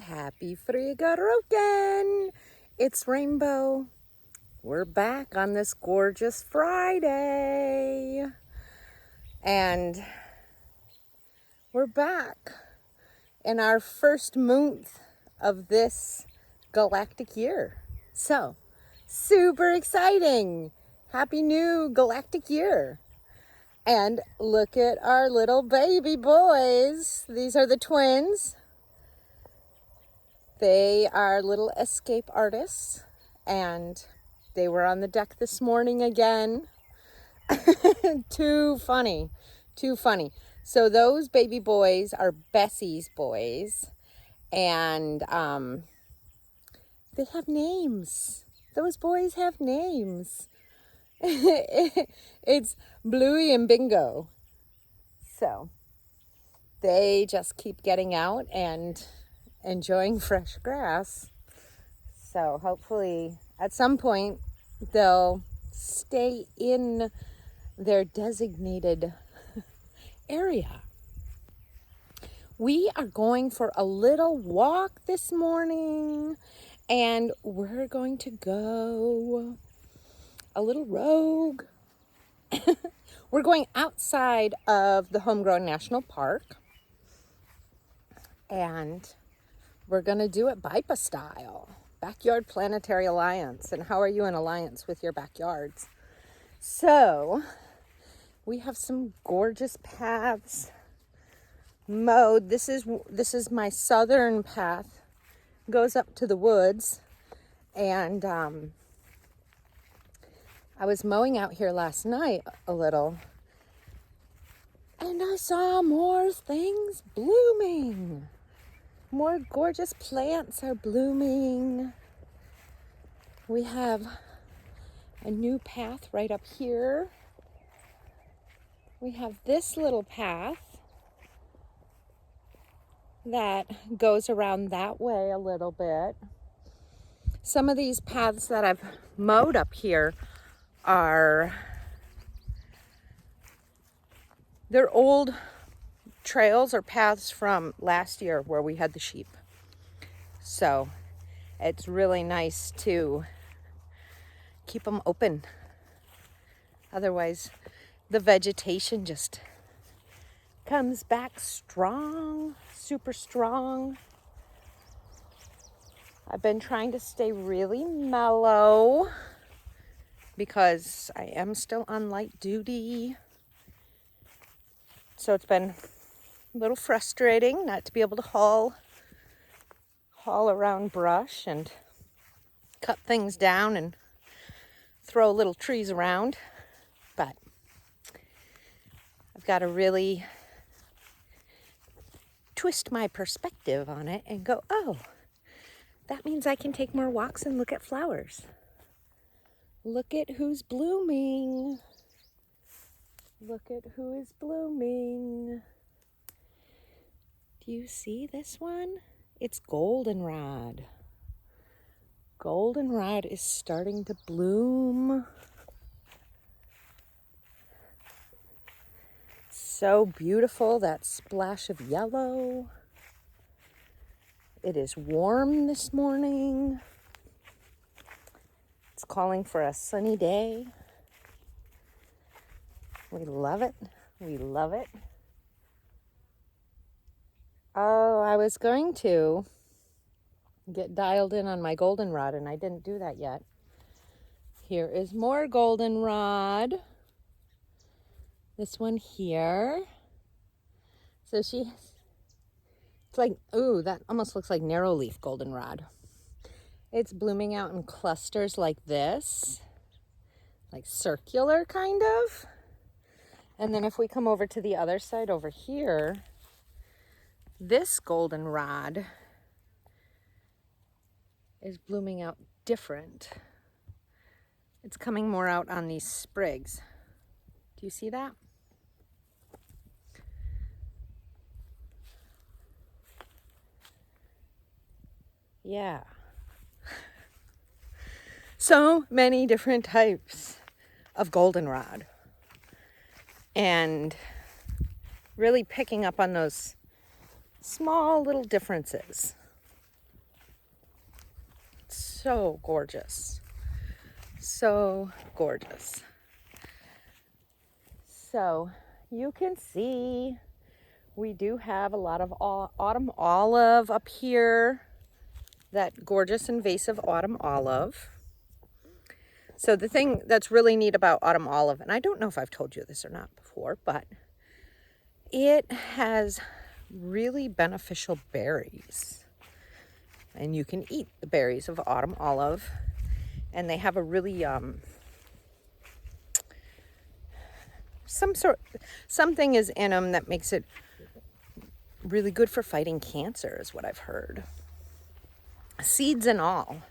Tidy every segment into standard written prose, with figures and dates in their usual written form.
happy Frigaroken. It's Rainbow. We're back on this gorgeous Friday. And we're back in our first month of this galactic year. So, super exciting. Happy new galactic year. And look at our little baby boys. These are the twins. They are little escape artists, and they were on the deck this morning again. Too funny, too funny. So those baby boys are Bessie's boys, and they have names. Those boys have names. It's Bluey and Bingo. So they just keep getting out and enjoying fresh grass. So hopefully at some point they'll stay in their designated area. We are going for a little walk this morning, and we're going to go a little rogue. We're going outside of the Homegrown National Park, and we're going to do it BYPA style, Backyard Planetary Alliance. And how are you in alliance with your backyards? So we have some gorgeous paths mowed. This is my southern path, goes up to the woods, and I was mowing out here last night a little, and I saw more things blooming. More gorgeous plants are blooming. We have a new path right up here. We have this little path that goes around that way a little bit. Some of these paths that I've mowed up here they're old trails or paths from last year where we had the sheep. So it's really nice to keep them open. Otherwise, the vegetation just comes back strong, super strong. I've been trying to stay really mellow because I am still on light duty. So it's been a little frustrating not to be able to haul around brush and cut things down and throw little trees around. But I've got to really twist my perspective on it and go, oh, that means I can take more walks and look at flowers. Look at who's blooming. Look at who is blooming. Do you see this one? It's goldenrod. Goldenrod is starting to bloom. So beautiful, that splash of yellow. It is warm this morning. It's calling for a sunny day. We love it. We love it. Oh, I was going to get dialed in on my goldenrod, and I didn't do that yet. Here is more goldenrod. This one here. So it's like, ooh, that almost looks like narrow leaf goldenrod. It's blooming out in clusters like this, like circular kind of. And then if we come over to the other side over here, this goldenrod is blooming out different. It's coming more out on these sprigs. Do you see that? Yeah. So many different types of goldenrod. And really picking up on those small little differences. so gorgeous. So gorgeous. So you can see we do have a lot of autumn olive up here. That gorgeous invasive autumn olive. So the thing that's really neat about autumn olive, and I don't know if I've told you this or not before, but it has really beneficial berries. And you can eat the berries of autumn olive. And they have a really, something is in them that makes it really good for fighting cancer, is what I've heard. Seeds and all.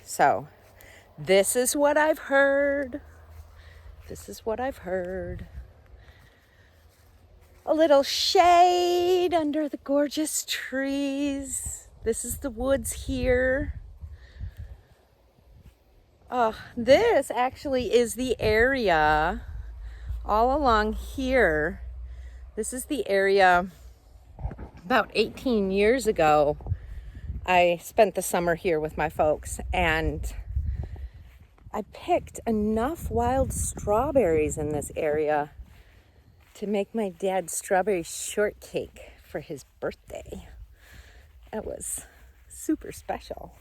So this is what I've heard. This is what I've heard. A little shade under the gorgeous trees. This is the woods here. This actually is the area all along here. This is the area about 18 years ago. I spent the summer here with my folks, and I picked enough wild strawberries in this area to make my dad's strawberry shortcake for his birthday. It was super special.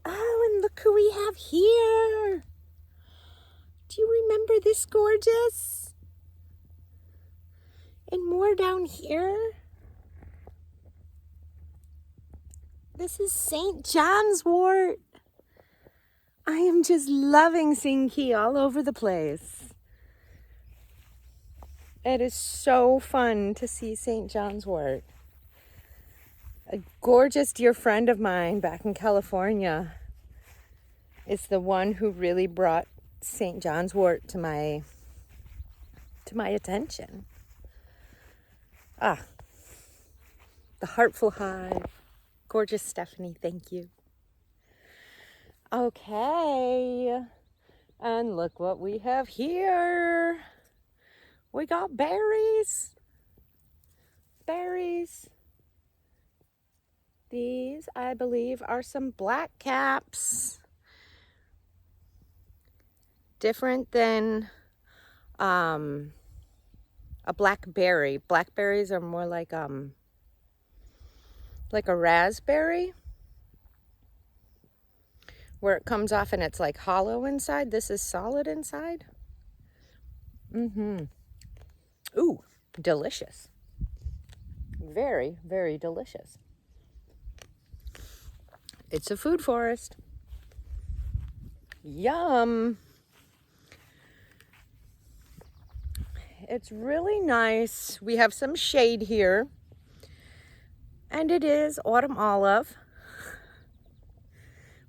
Oh, and look who we have here. Do you remember this gorgeous? And more down here. This is St. John's wort. I am just loving seeing key all over the place. It is so fun to see St. John's wort. A gorgeous dear friend of mine back in California is the one who really brought St. John's wort to my attention. The Heartful Hive. Gorgeous Stephanie, thank you. Okay, and look what we have here. We got berries. Berries. These, I believe, are some black caps. Different than a blackberry. Blackberries are more like a raspberry, where it comes off and it's like hollow inside. This is solid inside. Ooh, delicious. Very, very delicious. It's a food forest. Yum. It's really nice. We have some shade here. And it is autumn olive.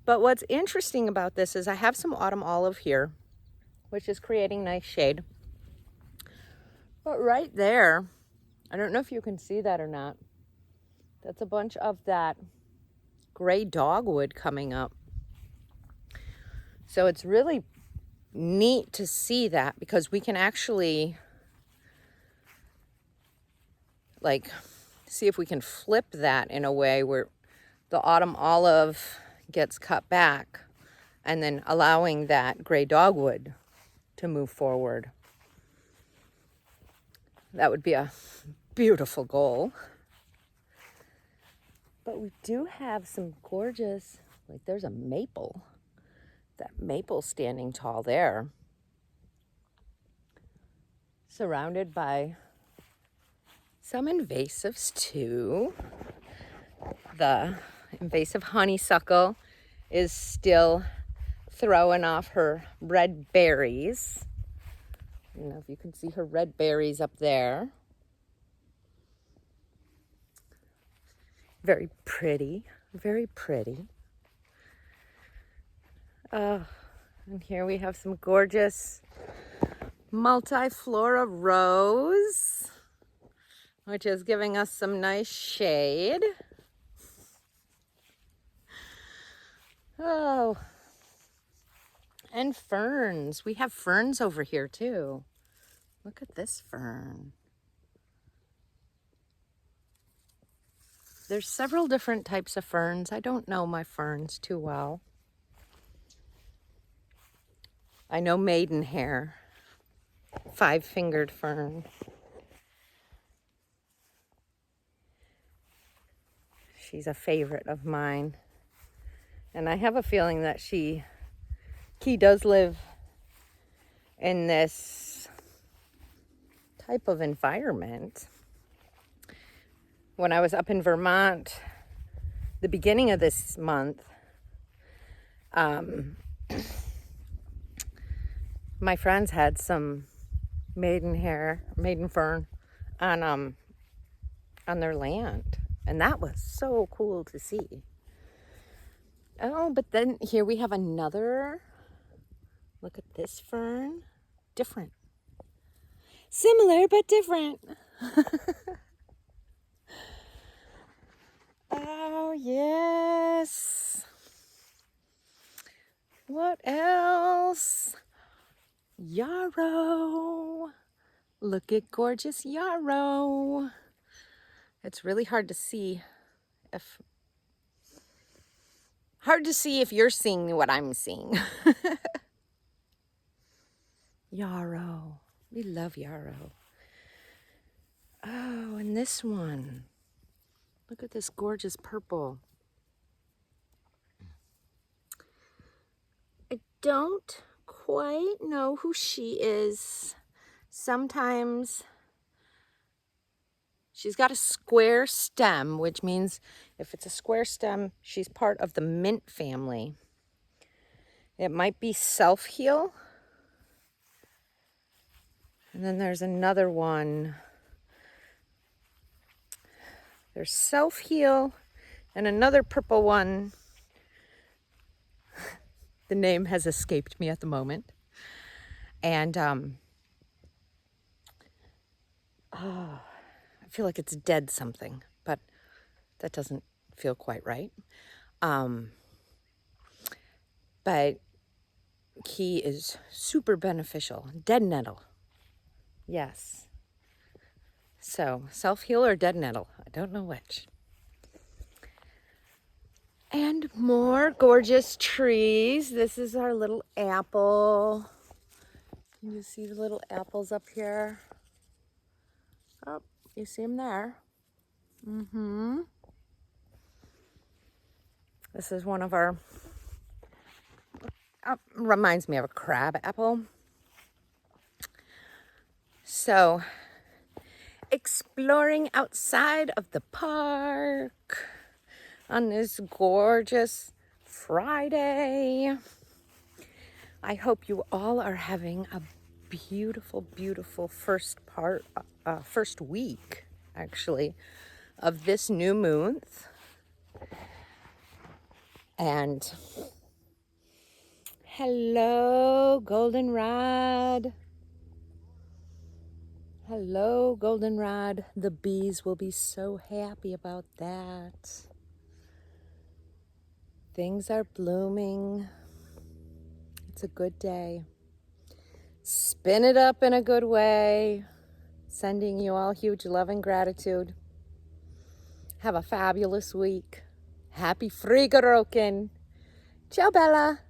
But what's interesting about this is I have some autumn olive here, which is creating nice shade. But right there, I don't know if you can see that or not. That's a bunch of that gray dogwood coming up. So it's really neat to see that, because we can actually see if we can flip that in a way where the autumn olive gets cut back and then allowing that gray dogwood to move forward. That would be a beautiful goal. But we do have some gorgeous, there's a maple. That maple standing tall there. Surrounded by some invasives too. The invasive honeysuckle is still throwing off her red berries. I don't know if you can see her red berries up there. Very pretty, very pretty. And here we have some gorgeous multiflora rose, which is giving us some nice shade. Oh, and ferns. We have ferns over here too. Look at this fern. There's several different types of ferns. I don't know my ferns too well. I know maidenhair, five-fingered fern. She's a favorite of mine. And I have a feeling that he does live in this type of environment. When I was up in Vermont, the beginning of this month, my friends had some maiden fern on their land, and that was so cool to see. Oh, but then here we have another. Look at this fern. Different. Similar, but different. Oh, yes. What else? Yarrow. Look at gorgeous yarrow. It's really hard to see if you're seeing what I'm seeing. Yarrow. We love yarrow. Oh, and this one. Look at this gorgeous purple. I don't quite know who she is. Sometimes she's got a square stem, which means if it's a square stem, she's part of the mint family. It might be self-heal. And then there's another one. There's self-heal and another purple one. The name has escaped me at the moment. And I feel like it's dead something, but that doesn't feel quite right. But he is super beneficial. Dead nettle. Yes. So, self-heal or dead nettle? I don't know which. And more gorgeous trees. This is our little apple. Can you see the little apples up here? Oh, you see them there. This is one of our, reminds me of a crab apple. So, exploring outside of the park on this gorgeous Friday. I hope you all are having a beautiful, beautiful first week, actually, of this new month. And hello, goldenrod. Hello, goldenrod. The bees will be so happy about that. Things are blooming. It's a good day. Spin it up in a good way. Sending you all huge love and gratitude. Have a fabulous week. Happy Frigaroken. Ciao, Bella.